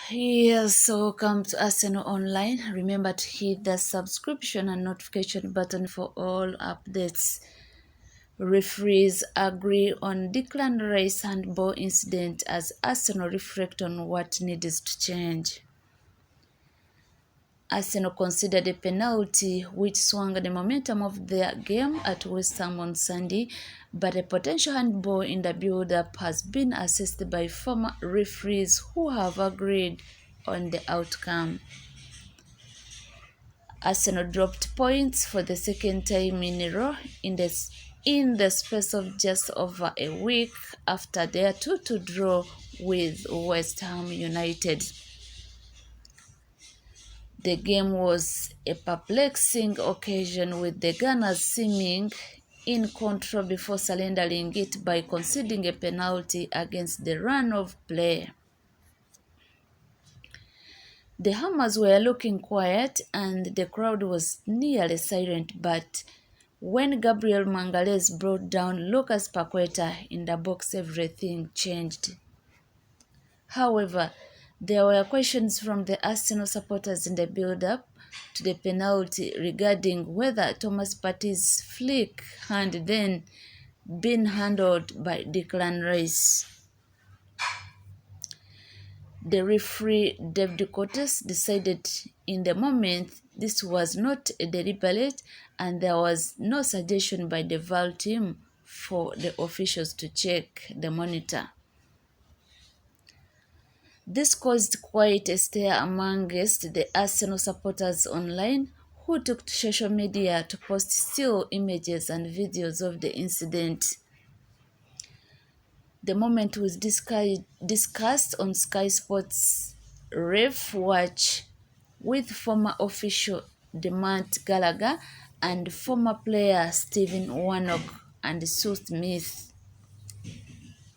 Yes, so welcome to Arsenal Online. Remember to hit the subscription and notification button for all updates. Referees agree on Declan Rice handball incident as Arsenal reflect on what needs to change. Arsenal considered a penalty which swung the momentum of their game at West Ham on Sunday, but a potential handball in the build-up has been assessed by former referees who have agreed on the outcome. Arsenal dropped points for the second time in a row in the space of just over a week after their 2-2 draw with West Ham United. The game was a perplexing occasion with the Gunners seeming in control before surrendering it by conceding a penalty against the run of play. The Hammers were looking quiet and the crowd was nearly silent, but when Gabriel Magalhaes brought down Lucas Paqueta in the box, everything changed. However, there were questions from the Arsenal supporters in the build-up to the penalty regarding whether Thomas Partey's flick had then been handled by Declan Rice. The referee, David Coote, decided in the moment this was not a deliberate and there was no suggestion by the VAR team for the officials to check the monitor. This caused quite a stir amongst the Arsenal supporters online, who took to social media to post still images and videos of the incident. The moment was discussed on Sky Sports Ref Watch with former official Demant Gallagher and former player Stephen Warnock and Sue Smith.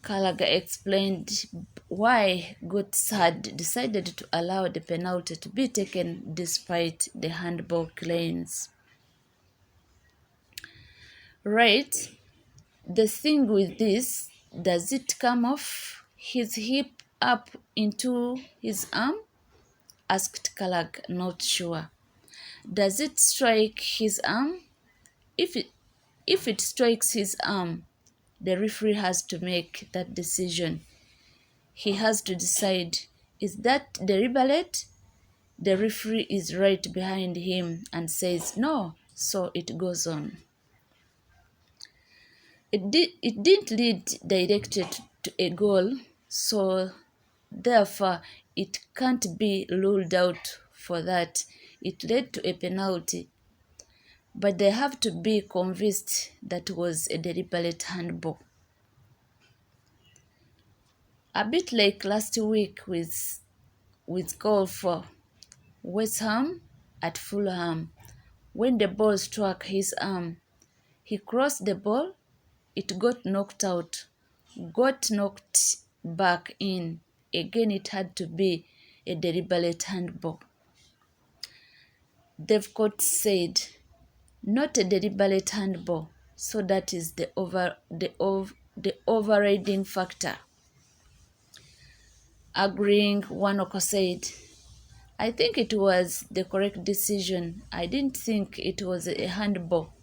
Gallagher explained why Coote had decided to allow the penalty to be taken despite the handball claims. Right, the thing with this, does it come off his hip up into his arm? Asked Gallagher, not sure. Does it strike his arm? If it strikes his arm, the referee has to make that decision. He has to decide, is that deliberate? The referee is right behind him and says no, so it goes on. It didn't lead directly to a goal, so therefore it can't be ruled out for that. It led to a penalty, but they have to be convinced that was a deliberate handball. A bit like last week with goal for West Ham at Fulham. When the ball struck his arm, he crossed the ball, it got knocked out, got knocked back in. Again, it had to be a deliberate handball. Coote said, not a deliberate handball, so that is the overriding factor. Agreeing, Warnock said, I think it was the correct decision. I didn't think it was a handball.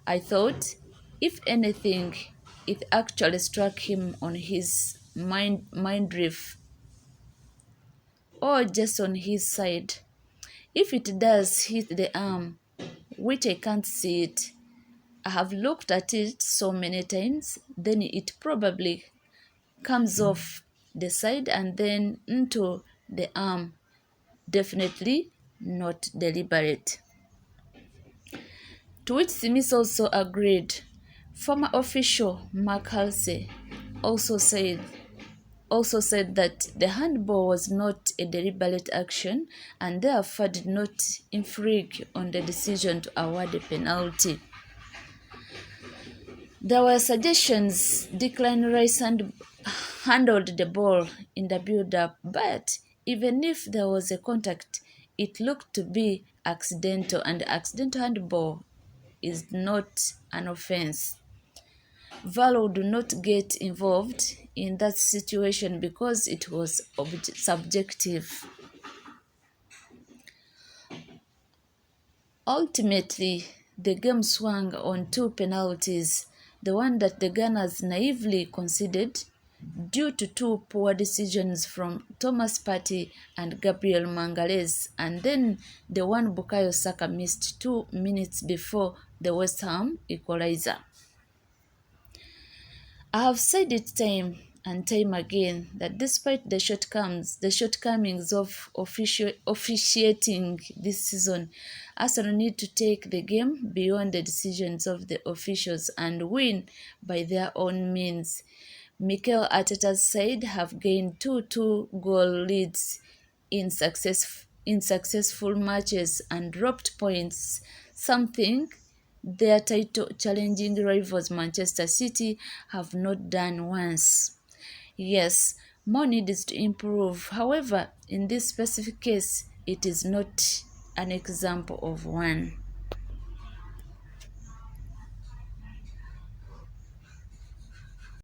I thought, if anything, it actually struck him on his midriff or just on his side. If it does hit the arm, which I can't see it, I have looked at it so many times, then it probably comes off the side and then into the arm. Definitely not deliberate. To which Smith also agreed. Former official Mark Halsey also said that the handball was not a deliberate action and therefore did not infringe on the decision to award a penalty. There were suggestions Declan Rice handled the ball in the build-up, but even if there was a contact, it looked to be accidental, and accidental handball is not an offense. VAR do not get involved in that situation because it was subjective. Ultimately, the game swung on two penalties, the one that the Gunners naively conceded due to two poor decisions from Thomas Partey and Gabriel Magalhaes, and then the one Bukayo Saka missed 2 minutes before the West Ham equalizer. I have said it time and time again that despite the shortcomings of officiating this season, Arsenal need to take the game beyond the decisions of the officials and win by their own means. Mikel Arteta's side have gained two goal leads in successful matches and dropped points, something their title challenging rivals Manchester City have not done once. Yes, more needs to improve. However, in this specific case, it is not an example of one.